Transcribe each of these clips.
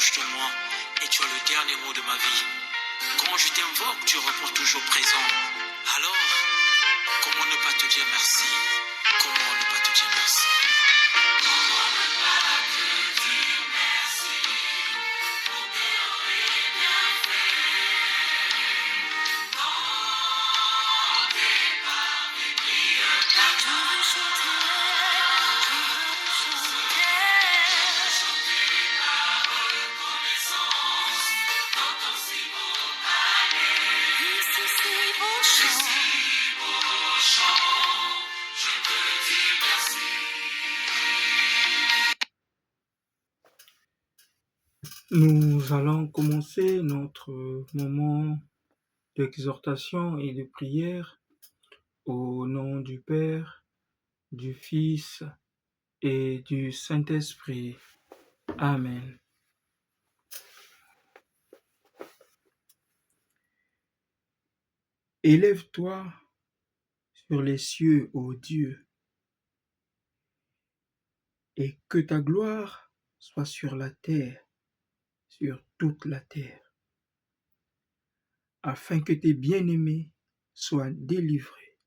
proche de moi et tu as le dernier mot de ma vie. Quand je t'invoque, tu réponds toujours présent. Alors, comment ne pas te dire merci? Comment ne pas te dire merci? Comment ne pas te dire merci pour tes bienfaits? Dans tes merveilleux plans. Nous allons commencer notre moment d'exhortation et de prière au nom du Père, du Fils et du Saint-Esprit. Amen. Élève-toi sur les cieux, ô Dieu, et que ta gloire soit sur la terre, sur toute la terre, afin que tes bien-aimés soient délivrés.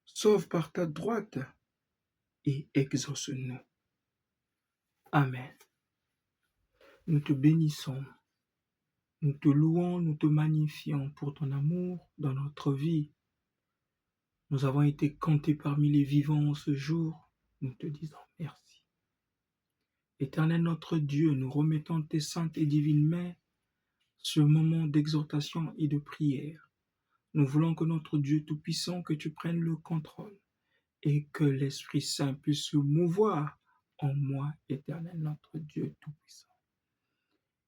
Sauve par ta droite et exauce-nous. Amen. Nous te bénissons, nous te louons, nous te magnifions pour ton amour dans notre vie. Nous avons été comptés parmi les vivants ce jour, nous te disons merci. Éternel notre Dieu, nous remettons tes saintes et divines mains ce moment d'exhortation et de prière. Nous voulons que notre Dieu Tout-Puissant, que tu prennes le contrôle et que l'Esprit Saint puisse se mouvoir en moi, Éternel notre Dieu Tout-Puissant.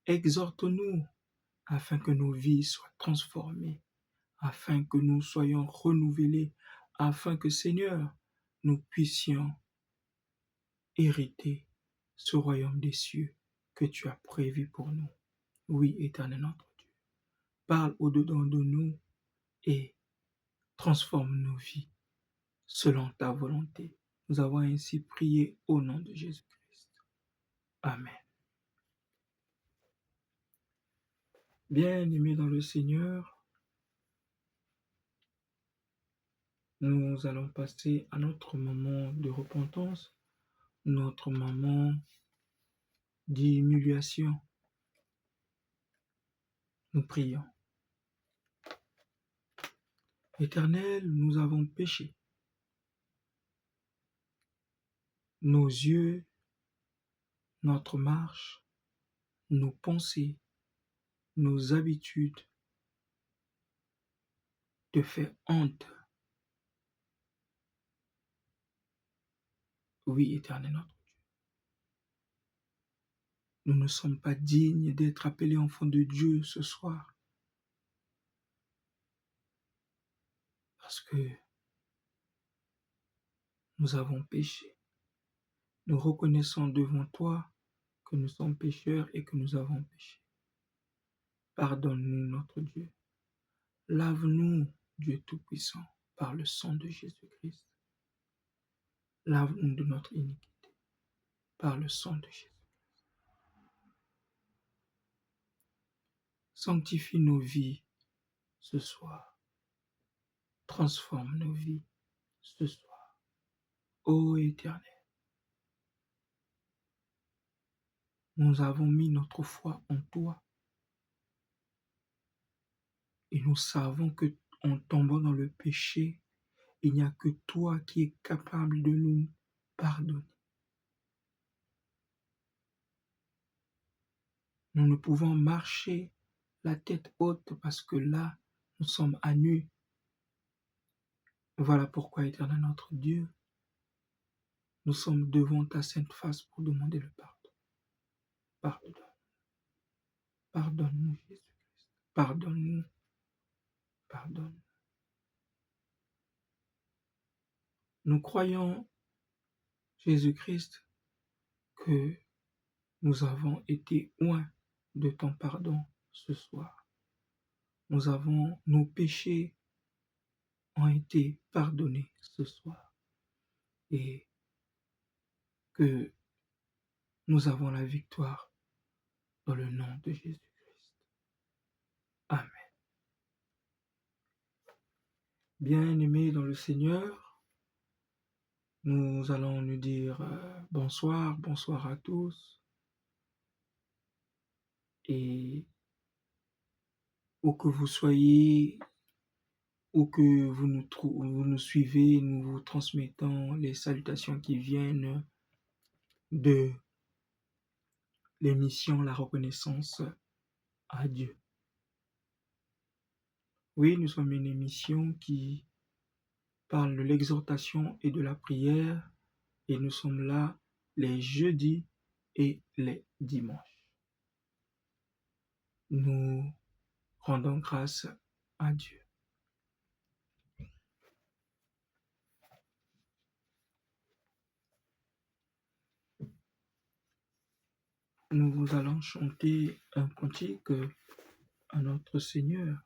Exhorte-nous afin que nos vies soient transformées, afin que nous soyons renouvelés, afin que, Seigneur, nous puissions hériter ce royaume des cieux que tu as prévu pour nous. Oui, Éternel notre Dieu, parle au-dedans de nous et transforme nos vies selon ta volonté. Nous avons ainsi prié au nom de Jésus-Christ. Amen. Bien-aimés dans le Seigneur, nous allons passer à notre moment de repentance, notre moment d'humiliation. Nous prions. Éternel, nous avons péché. Nos yeux, notre marche, nos pensées, nos habitudes te fait honte. Oui, Éternel notre Dieu. Nous ne sommes pas dignes d'être appelés enfants de Dieu ce soir. Parce que nous avons péché. Nous reconnaissons devant toi que nous sommes pécheurs et que nous avons péché. Pardonne-nous, notre Dieu. Lave-nous, Dieu Tout-Puissant, par le sang de Jésus-Christ. Lave-nous de notre iniquité, par le sang de Jésus. Sanctifie nos vies ce soir. Transforme nos vies ce soir. Ô Éternel, nous avons mis notre foi en toi et nous savons que en tombant dans le péché, il n'y a que toi qui es capable de nous pardonner. Nous ne pouvons marcher la tête haute parce que là, nous sommes à nu. Voilà pourquoi, Éternel notre Dieu, nous sommes devant ta sainte face pour demander le pardon. Pardonne. Pardonne-nous, Jésus-Christ. Pardonne-nous. Pardonne. Nous croyons, Jésus-Christ, que nous avons été oints de ton pardon ce soir. Nos péchés ont été pardonnés ce soir. Et que nous avons la victoire dans le nom de Jésus-Christ. Amen. Bien-aimés dans le Seigneur, nous allons nous dire bonsoir à tous. Et où que vous soyez, où que vous nous suivez, nous vous transmettons les salutations qui viennent de l'émission La reconnaissance à Dieu. Oui, nous sommes une émission qui parle de l'exhortation et de la prière, et nous sommes là les jeudis et les dimanches. Nous rendons grâce à Dieu. Nous allons chanter un cantique à notre Seigneur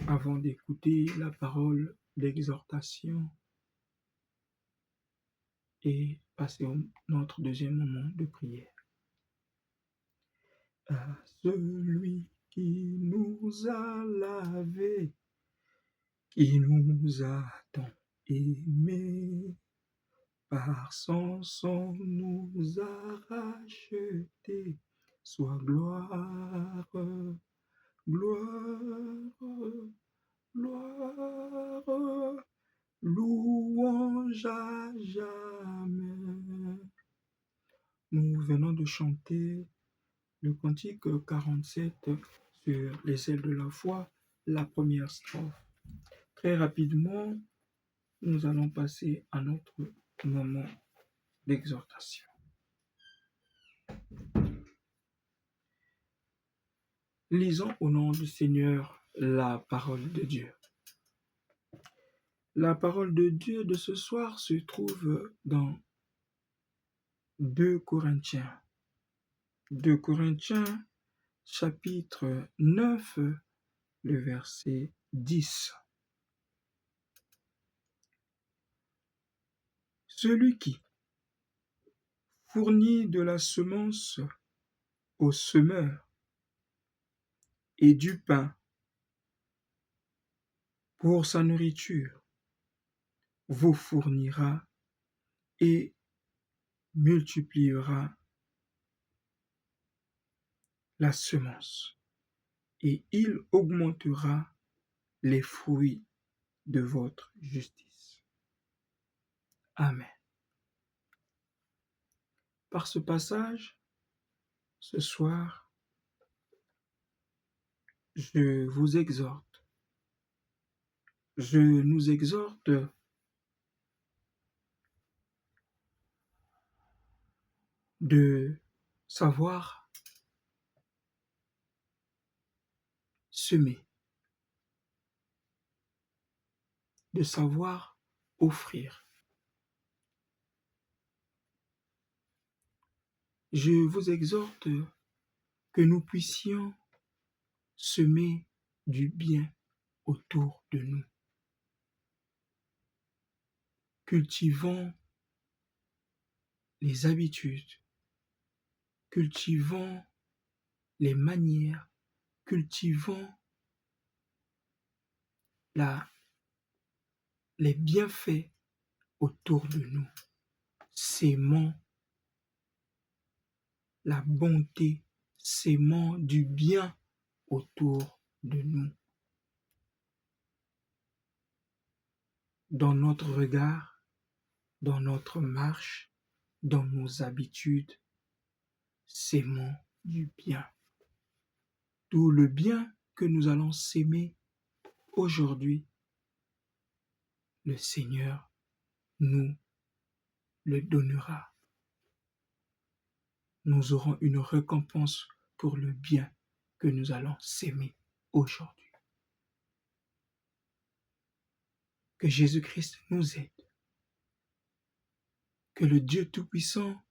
avant d'écouter la parole d'exhortation et passer à notre deuxième moment de prière. À celui qui nous a lavés, qui nous a tant aimés, par son sang nous a rachetés, soit gloire, gloire, gloire, louange à jamais. Nous venons de chanter le cantique 47 sur les ailes de la foi, la première strophe. Très rapidement, nous allons passer à notre moment d'exhortation. Lisons au nom du Seigneur la parole de Dieu. La parole de Dieu de ce soir se trouve dans 2 Corinthiens. 2 Corinthiens, chapitre 9, le verset 10. Celui qui fournit de la semence au semeur et du pain pour sa nourriture vous fournira et multipliera la semence, et il augmentera les fruits de votre justice. Amen. Par ce passage, ce soir, je vous exhorte, je nous exhorte de savoir semer, de savoir offrir. Je vous exhorte que nous puissions semer du bien autour de nous. Cultivons les habitudes, cultivons les manières, cultivons les bienfaits autour de nous. Sémons la bonté, sémons du bien autour de nous. Dans notre regard, dans notre marche, dans nos habitudes, sémons du bien. Tout le bien que nous allons s'aimer aujourd'hui, le Seigneur nous le donnera. Nous aurons une récompense pour le bien que nous allons s'aimer aujourd'hui. Que Jésus-Christ nous aide. Que le Dieu Tout-Puissant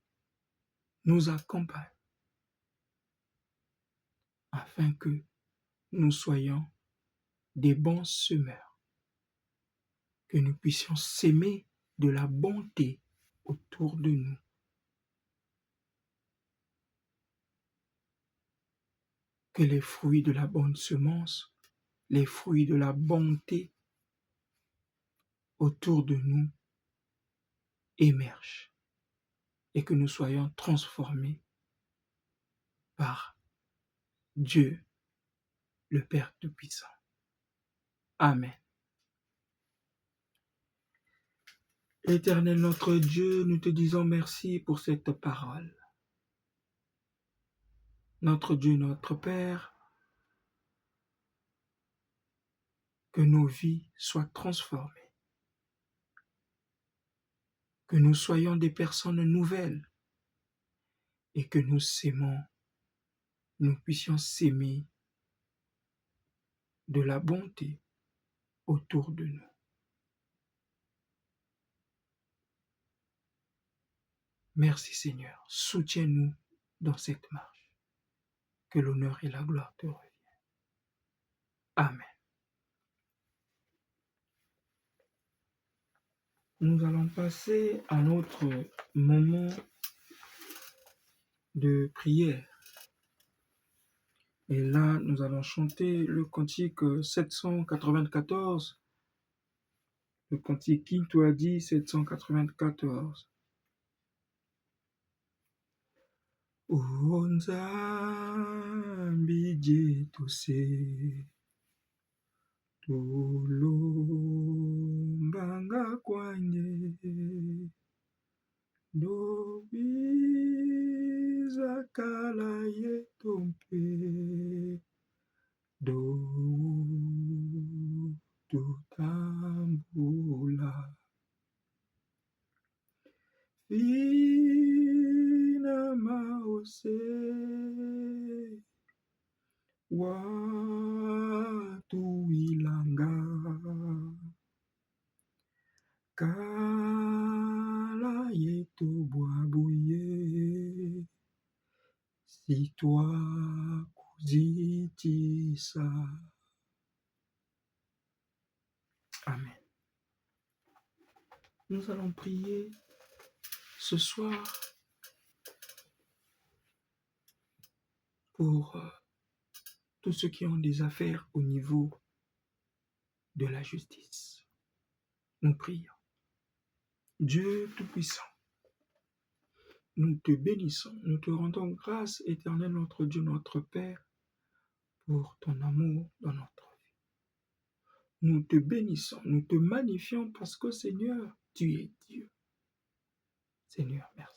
nous accompagne afin que nous soyons des bons semeurs, que nous puissions s'aimer de la bonté autour de nous que les fruits de la bonne semence, les fruits de la bonté autour de nous émergent et que nous soyons transformés par Dieu, le Père Tout-Puissant. Amen. Éternel notre Dieu, nous te disons merci pour cette parole. Notre Dieu, notre Père, que nos vies soient transformées, que nous soyons des personnes nouvelles et que nous puissions s'aimer de la bonté autour de nous. Merci Seigneur, soutiens-nous dans cette marche. Que l'honneur et la gloire te reviennent. Amen. Nous allons passer à notre moment de prière. Et là, nous allons chanter le cantique 794. Le cantique qui toi dit 794. O Nzambi jitose tolombanga kwanye dobiza kala yetompe do tutambula Fina maose watu ilanga kala yetu bwabuye si toi kuzitisa. Amen. Nous allons prier ce soir pour tous ceux qui ont des affaires au niveau de la justice. Nous prions. Dieu Tout-Puissant, nous te bénissons, nous te rendons grâce, éternel notre Dieu, notre Père, pour ton amour dans notre vie. Nous te bénissons, nous te magnifions parce que Seigneur, tu es Dieu. Seigneur, merci.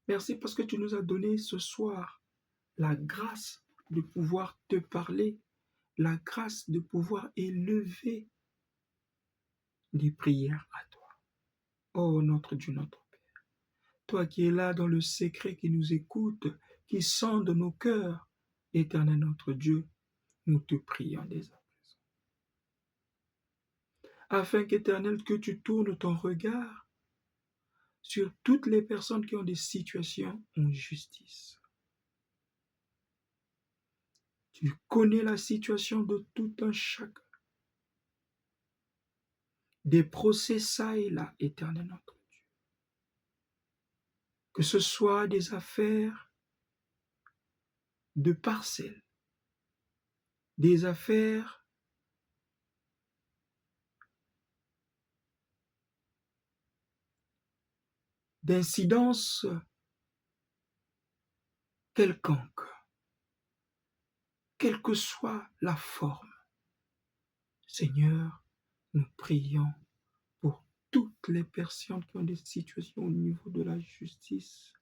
Merci parce que tu nous as donné ce soir la grâce de pouvoir te parler, la grâce de pouvoir élever des prières à toi. Oh notre Dieu, notre Père, toi qui es là dans le secret, qui nous écoute, qui sonde nos cœurs, éternel notre Dieu, nous te prions dès à présent. Afin qu'éternel, que tu tournes ton regard sur toutes les personnes qui ont des situations en justice. Tu connais la situation de tout un chacun. Des procès ça et là, éternel notre Dieu. Que ce soit des affaires de parcelles, des affaires d'incidence quelconque, quelle que soit la forme. Seigneur, nous prions pour toutes les personnes qui ont des situations au niveau de la justice.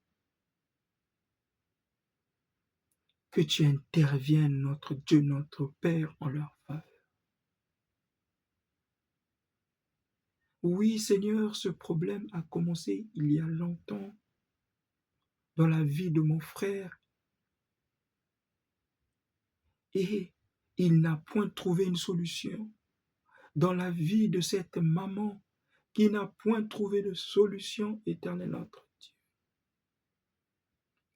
Que tu interviennes, notre Dieu, notre Père, en leur faveur. Oui, Seigneur, ce problème a commencé il y a longtemps dans la vie de mon frère et il n'a point trouvé une solution. Dans la vie de cette maman qui n'a point trouvé de solution, éternel notre Dieu.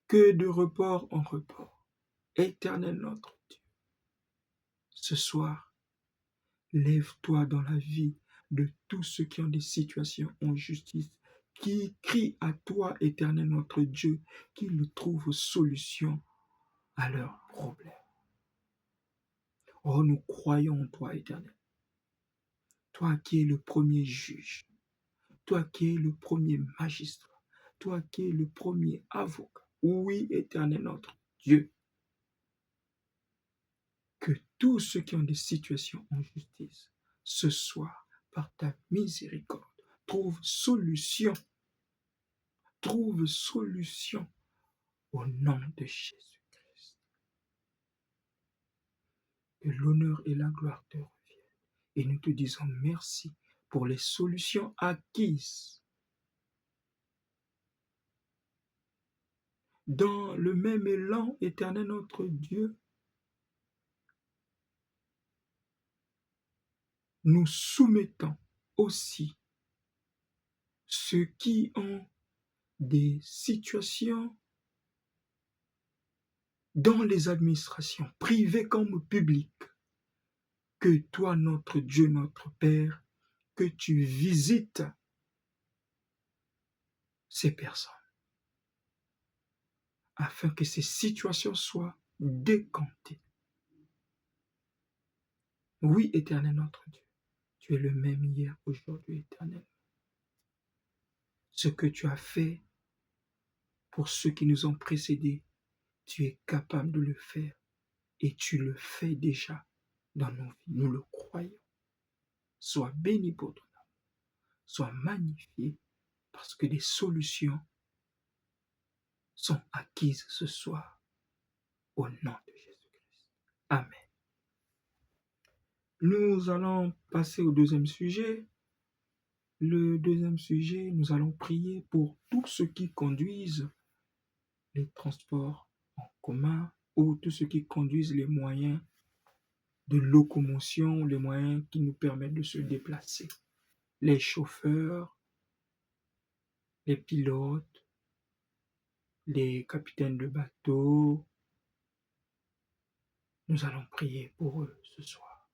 Que de report en report, éternel notre Dieu. Ce soir, lève-toi dans la vie de tous ceux qui ont des situations en justice, qui crient à toi, éternel notre Dieu, qu'ils trouvent solution à leurs problèmes. Oh, nous croyons en toi, Éternel. Toi qui es le premier juge, toi qui es le premier magistrat, toi qui es le premier avocat. Oui, Éternel notre Dieu, que tous ceux qui ont des situations en justice, ce soir, par ta miséricorde, trouvent solution au nom de Jésus-Christ. Que l'honneur et la gloire te reviennent. Et nous te disons merci pour les solutions acquises. Dans le même élan, Éternel notre Dieu, nous soumettons aussi ceux qui ont des situations dans les administrations, privées comme publiques, que toi, notre Dieu, notre Père, que tu visites ces personnes, afin que ces situations soient décantées. Oui, Éternel notre Dieu, tu es le même hier, aujourd'hui, éternel. Ce que tu as fait pour ceux qui nous ont précédés, tu es capable de le faire et tu le fais déjà dans nos vies. Nous le croyons. Sois béni pour ton nom. Sois magnifié parce que des solutions sont acquises ce soir au nom de Jésus-Christ. Amen. Nous allons passer au deuxième sujet. Le deuxième sujet, nous allons prier pour tous ceux qui conduisent les transports en commun ou tous ceux qui conduisent les moyens de locomotion, les moyens qui nous permettent de se déplacer. Les chauffeurs, les pilotes, les capitaines de bateau. Nous allons prier pour eux ce soir.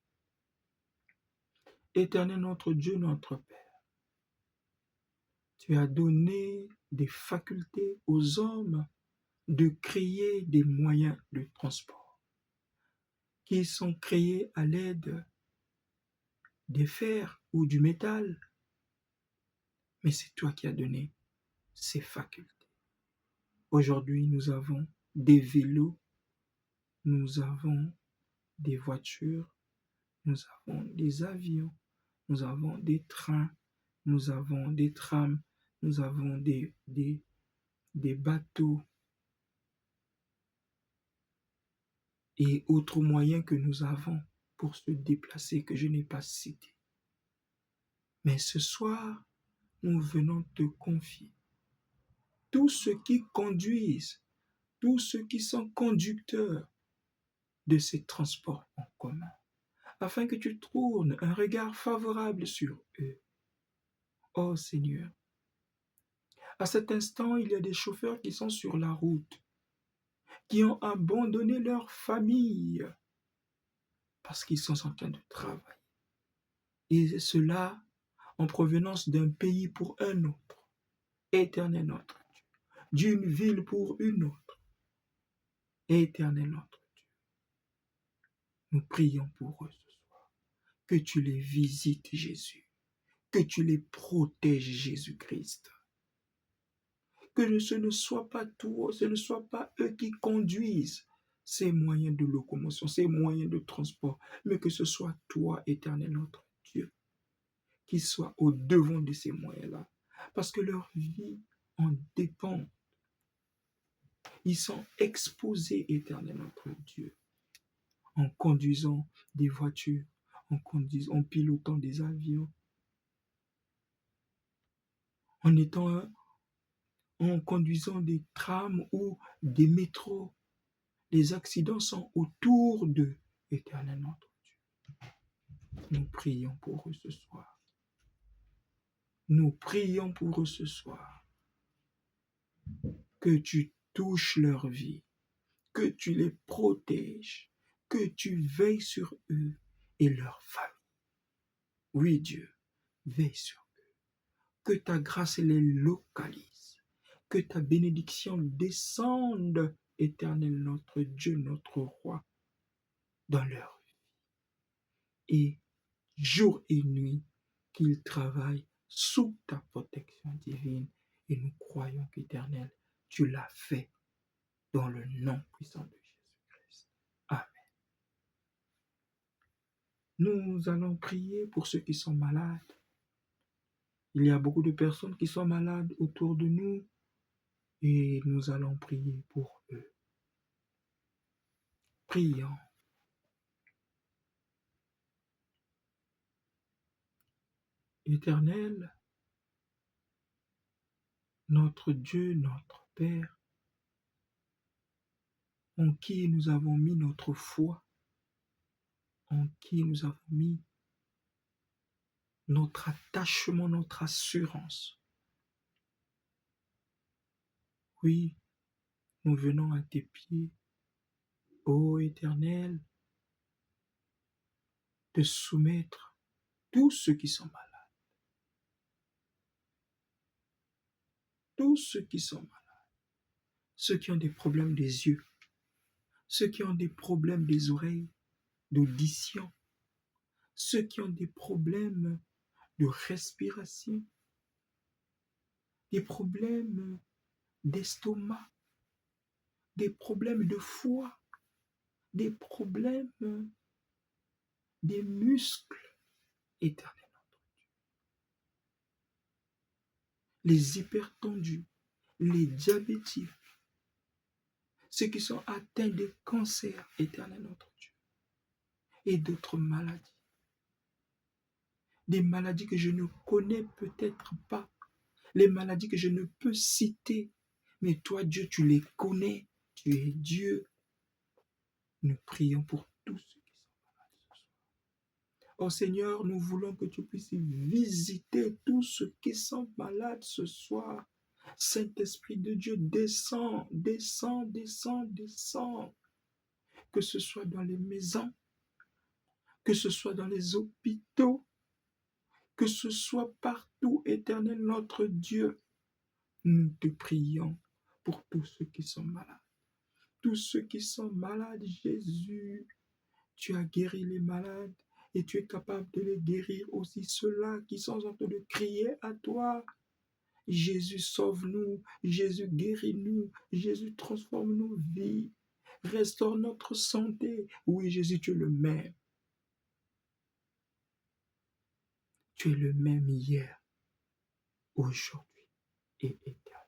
Éternel notre Dieu, notre Père, tu as donné des facultés aux hommes de créer des moyens de transport qui sont créés à l'aide des fers ou du métal. Mais c'est toi qui as donné ces facultés. Aujourd'hui, nous avons des vélos, nous avons des voitures, nous avons des avions, nous avons des trains, nous avons des trams, nous avons des bateaux et autres moyens que nous avons pour se déplacer que je n'ai pas cités. Mais ce soir, nous venons te confier tous ceux qui conduisent, tous ceux qui sont conducteurs de ces transports en commun, afin que tu tournes un regard favorable sur eux. Oh Seigneur, à cet instant, il y a des chauffeurs qui sont sur la route, qui ont abandonné leur famille parce qu'ils sont en train de travailler. Et cela en provenance d'un pays pour un autre, éternel notre Dieu, d'une ville pour une autre, éternel notre Dieu. Nous prions pour eux ce soir, que tu les visites Jésus, que tu les protèges Jésus-Christ, que ce ne soit pas toi, ce ne soit pas eux qui conduisent ces moyens de locomotion, ces moyens de transport, mais que ce soit toi, éternel notre Dieu, qui soit au devant de ces moyens-là, parce que leur vie en dépend. Ils sont exposés, éternel notre Dieu, en conduisant des voitures, en pilotant des avions, en conduisant des trams ou des métros. Les accidents sont autour d'eux, éternel notre Dieu. Nous prions pour eux ce soir. Nous prions pour eux ce soir. Que tu touches leur vie, que tu les protèges, que tu veilles sur eux et leur famille. Oui, Dieu, veille sur eux. Que ta grâce les localise, que ta bénédiction descende Éternel, notre Dieu, notre roi, dans leur vie. Et jour et nuit, qu'ils travaillent sous ta protection divine. Et nous croyons qu'Éternel, tu l'as fait dans le nom puissant de Jésus-Christ. Amen. Nous allons prier pour ceux qui sont malades. Il y a beaucoup de personnes qui sont malades autour de nous et nous allons prier pour eux. Prions. Éternel, notre Dieu, notre Père, en qui nous avons mis notre foi, en qui nous avons mis notre attachement, notre assurance. Oui, nous venons à tes pieds, ô Éternel, de soumettre tous ceux qui sont malades, tous ceux qui sont malades, ceux qui ont des problèmes des yeux, ceux qui ont des problèmes des oreilles, d'audition, ceux qui ont des problèmes de respiration, des problèmes d'estomac, des problèmes de foie, des problèmes des muscles, Éternel. Les hypertendus, les diabétiques, ceux qui sont atteints de cancer, Éternel notre Dieu, et d'autres maladies. Des maladies que je ne connais peut-être pas, les maladies que je ne peux citer, mais toi, Dieu, tu les connais, tu es Dieu. Nous prions pour tous ceux qui sont malades ce soir. Oh Seigneur, nous voulons que tu puisses visiter tous ceux qui sont malades ce soir. Saint-Esprit de Dieu, descends, descends, descends, descends. Que ce soit dans les maisons, que ce soit dans les hôpitaux, que ce soit partout, Éternel notre Dieu. Nous te prions pour tous ceux qui sont malades. Tous ceux qui sont malades, Jésus, tu as guéri les malades et tu es capable de les guérir aussi, ceux-là qui sont en train de crier à toi. Jésus, sauve-nous, Jésus, guéris-nous, Jésus, transforme nos vies, restaure notre santé. Oui, Jésus, tu es le même. Tu es le même hier, aujourd'hui et éternel.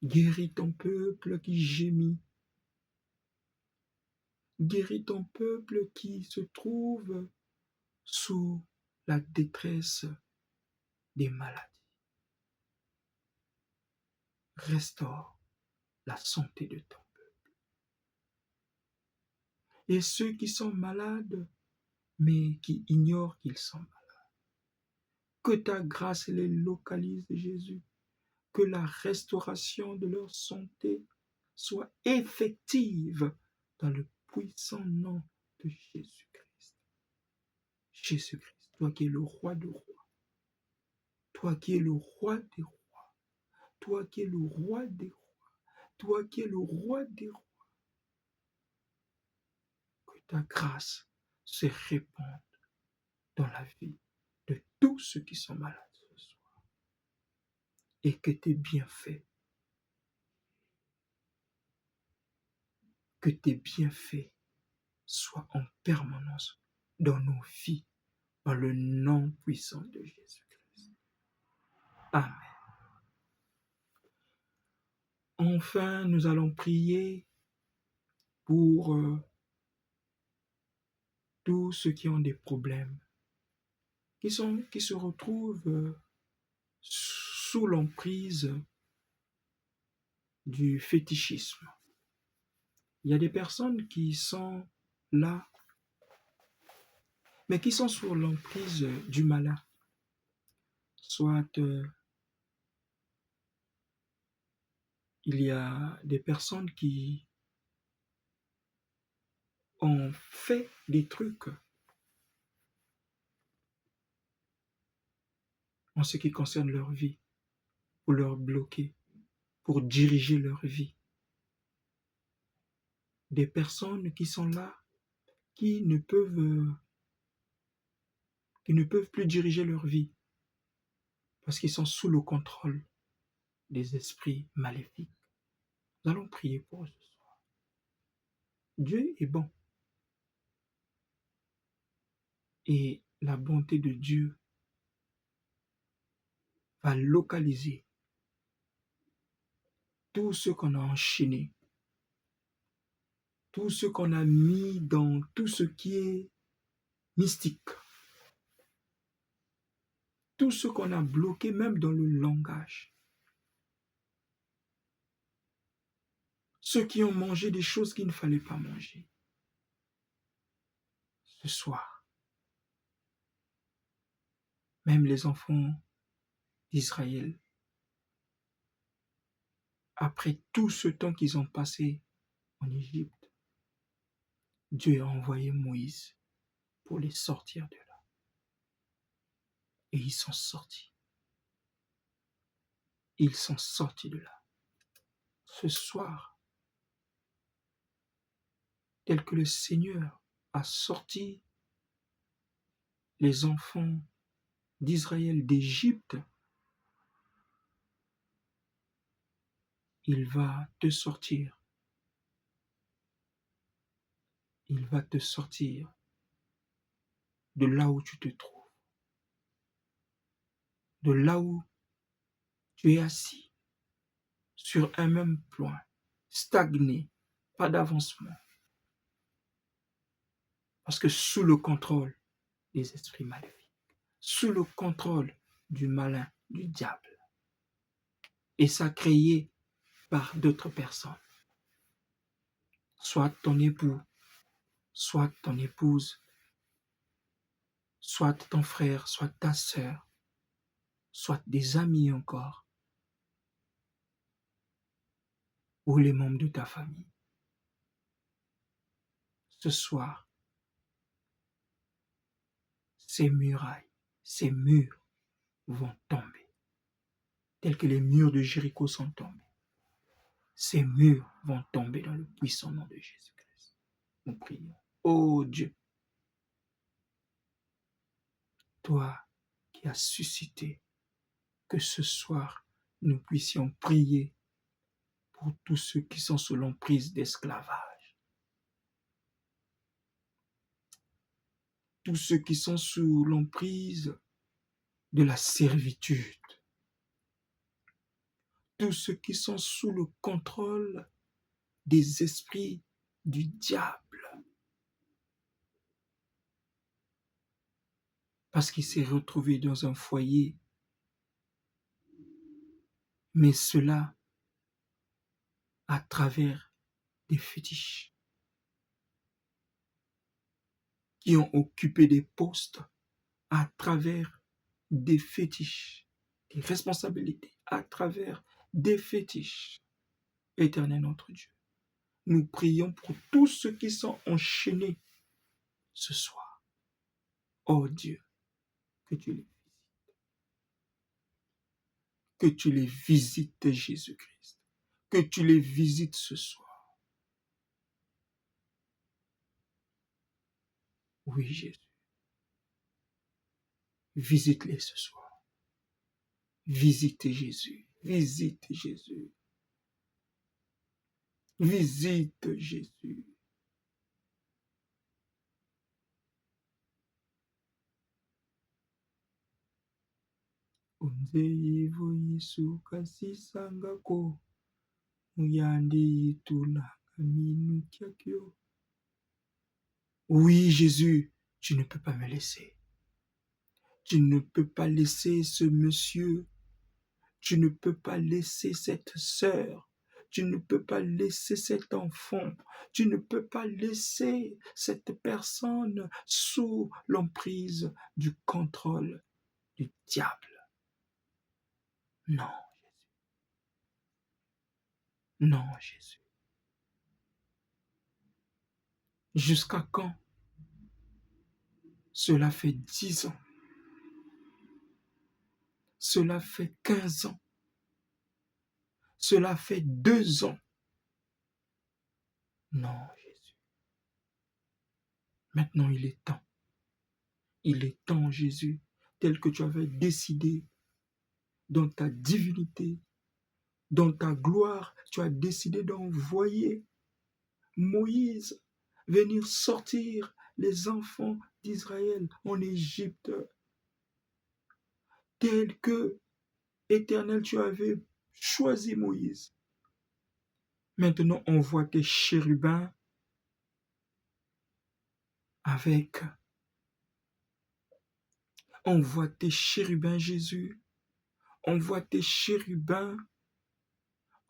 Guéris ton peuple qui gémit. Guéris ton peuple qui se trouve sous la détresse des maladies. Restaure la santé de ton peuple. Et ceux qui sont malades, mais qui ignorent qu'ils sont malades, que ta grâce les localise, Jésus, que la restauration de leur santé soit effective dans le puissant nom de Jésus-Christ. Jésus-Christ, toi qui es le roi des rois, toi qui es le roi des rois, toi qui es le roi des rois, toi qui es le roi des rois, que ta grâce se répande dans la vie de tous ceux qui sont malades ce soir et que tes bienfaits, soient en permanence dans nos vies, dans le nom puissant de Jésus-Christ. Amen. Enfin, nous allons prier pour tous ceux qui ont des problèmes, qui se retrouvent sous l'emprise du fétichisme. Il y a des personnes qui sont là, mais qui sont sous l'emprise du malin. Soit il y a des personnes qui ont fait des trucs en ce qui concerne leur vie, pour leur bloquer, pour diriger leur vie. des personnes qui sont là, qui ne peuvent plus diriger leur vie parce qu'ils sont sous le contrôle des esprits maléfiques. Nous allons prier pour eux ce soir. Dieu est bon et la bonté de Dieu va localiser tout ce qu'on a enchaîné, tout ce qu'on a mis dans tout ce qui est mystique, tout ce qu'on a bloqué même dans le langage. Ceux qui ont mangé des choses qu'il ne fallait pas manger. Ce soir, même les enfants d'Israël, après tout ce temps qu'ils ont passé en Égypte, Dieu a envoyé Moïse pour les sortir de là. Et ils sont sortis. Ils sont sortis de là. Ce soir, tel que le Seigneur a sorti les enfants d'Israël d'Égypte, il va te sortir. Il va te sortir de là où tu te trouves, de là où tu es assis, sur un même point, stagné, pas d'avancement. Parce que sous le contrôle des esprits maléfiques, sous le contrôle du malin, du diable, et ça créé par d'autres personnes, soit ton époux, soit ton épouse, soit ton frère, soit ta sœur, soit des amis encore, ou les membres de ta famille. Ce soir, ces murailles, ces murs vont tomber, tels que les murs de Jéricho sont tombés. Ces murs vont tomber dans le puissant nom de Jésus-Christ. Nous prions. Ô Dieu, toi qui as suscité que ce soir nous puissions prier pour tous ceux qui sont sous l'emprise d'esclavage, tous ceux qui sont sous l'emprise de la servitude, tous ceux qui sont sous le contrôle des esprits du diable, parce qu'il s'est retrouvé dans un foyer, mais cela à travers des fétiches qui ont occupé des postes à travers des fétiches, des responsabilités à travers des fétiches. Éternel notre Dieu, nous prions pour tous ceux qui sont enchaînés ce soir. Oh Dieu, que tu les visites, Jésus-Christ, que tu les visites ce soir. Oui, Jésus, visite-les ce soir. Visite Jésus, visite Jésus. Visite Jésus. Unzeyivo Yesu kasisangako muyande yitula kaminu kyakyo. Oui, Jésus, tu ne peux pas me laisser. Tu ne peux pas laisser ce monsieur. Tu ne peux pas laisser cette sœur. Tu ne peux pas laisser cet enfant. Tu ne peux pas laisser cette personne sous l'emprise du contrôle du diable. Non, Jésus. Non, Jésus. Jusqu'à quand? Cela fait 10 ans. Cela fait 15 ans. Cela fait 2 ans. Non, Jésus. Maintenant, il est temps. Il est temps, Jésus, tel que tu avais décidé dans ta divinité, dans ta gloire, tu as décidé d'envoyer Moïse venir sortir les enfants d'Israël en Égypte, tel que, Éternel, tu avais choisi Moïse. Maintenant, on voit tes chérubins avec, on voit tes chérubins, Jésus, on voit tes chérubins,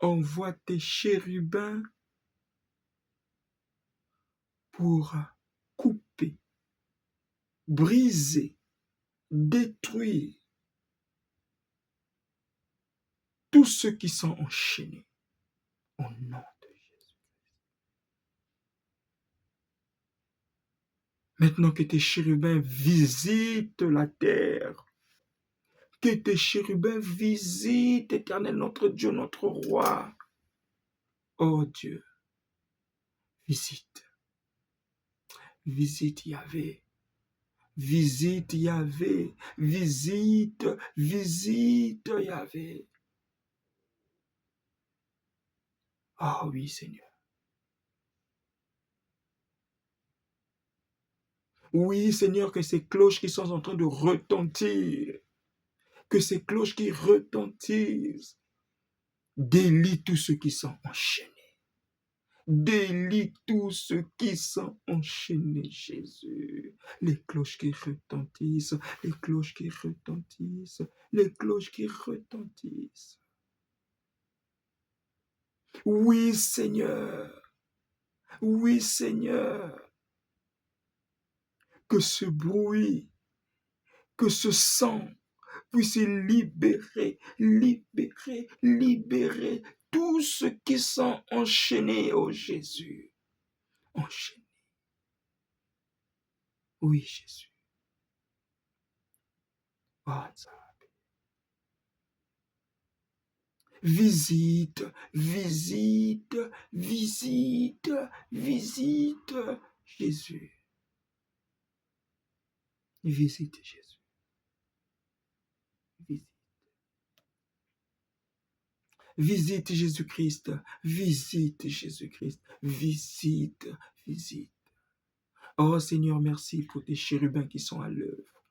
on voit tes chérubins pour couper, briser, détruire tous ceux qui sont enchaînés au nom de Jésus. Maintenant que tes chérubins visitent la terre, que tes chérubins visitent, Éternel, notre Dieu, notre roi. Oh Dieu, visite, visite Yahvé, visite Yahvé, visite, visite Yahvé. Ah oui, Seigneur. Oui, Seigneur, que ces cloches qui sont en train de retentir, que ces cloches qui retentissent, délient tous ceux qui sont enchaînés. Délie tous ceux qui sont enchaînés, Jésus. Les cloches qui retentissent, les cloches qui retentissent, les cloches qui retentissent. Oui, Seigneur. Oui, Seigneur. Que ce bruit, que ce sang puisse libérer, libérer, libérer tous ceux qui sont enchaînés, oh Jésus. Enchaînés. Oui, Jésus. Oh, visite, visite, visite, visite Jésus. Visite Jésus. Visite. Visite Jésus-Christ. Visite Jésus-Christ. Visite, visite. Oh Seigneur, merci pour tes chérubins qui sont à l'œuvre.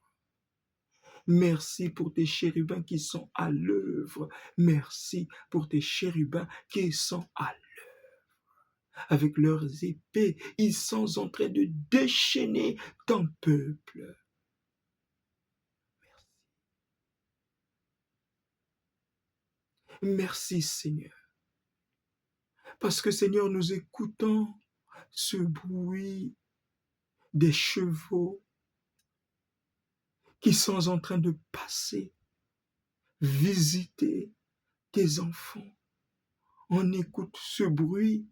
Merci pour tes chérubins qui sont à l'œuvre. Merci pour tes chérubins qui sont à l'œuvre. Avec leurs épées, ils sont en train de déchaîner ton peuple. Merci Seigneur. Parce que Seigneur, nous écoutons ce bruit des chevaux qui sont en train de passer, visiter tes enfants. On écoute ce bruit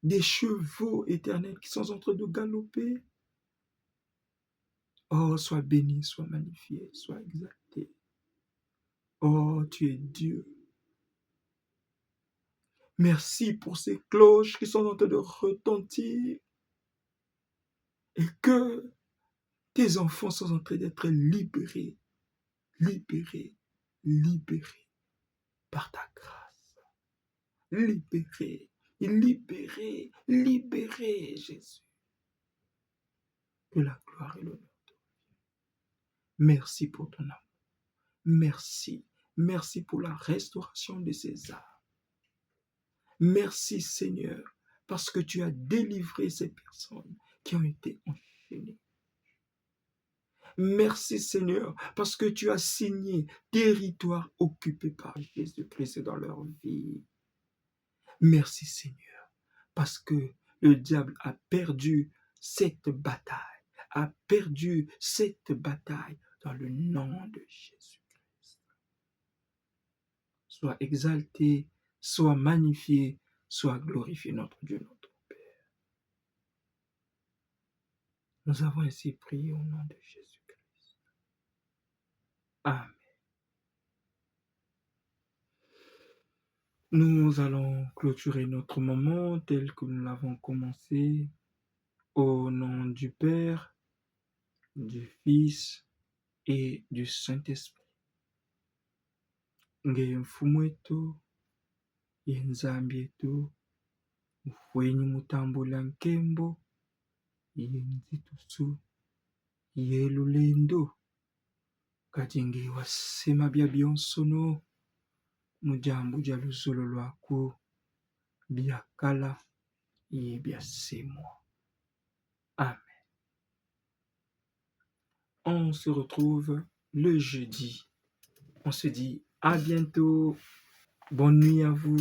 des chevaux éternels qui sont en train de galoper. Oh, sois béni, sois magnifié, sois exalté. Oh, tu es Dieu. Merci pour ces cloches qui sont en train de retentir et que tes enfants sont en train d'être libérés, libérés, libérés par ta grâce. Libérés, libérés, libérés, Jésus. Que la gloire et l'honneur. Merci pour ton amour. Merci. Merci pour la restauration de ces âmes. Merci Seigneur, parce que tu as délivré ces personnes qui ont été enchaînées. Merci Seigneur, parce que tu as signé territoire occupé par Jésus-Christ dans leur vie. Merci Seigneur, parce que le diable a perdu cette bataille, a perdu cette bataille dans le nom de Jésus-Christ. Sois exalté, sois magnifié, sois glorifié notre Dieu, notre Père. Nous avons ainsi prié au nom de Jésus-Christ. Amen. Nous allons clôturer notre moment tel que nous l'avons commencé. Au nom du Père, du Fils et du Saint-Esprit. Ngeye mfumu wetu, ye Nzambi yetu, mufwenyi mutambula nkembo, ye nzitusu, ye lulendo, kati ngeye wasema bya byonsono, mujambu dia luzolo lwaku, bya kala, ye bya semwa. Amen. On se retrouve le jeudi. On se dit à bientôt. Bonne nuit à vous.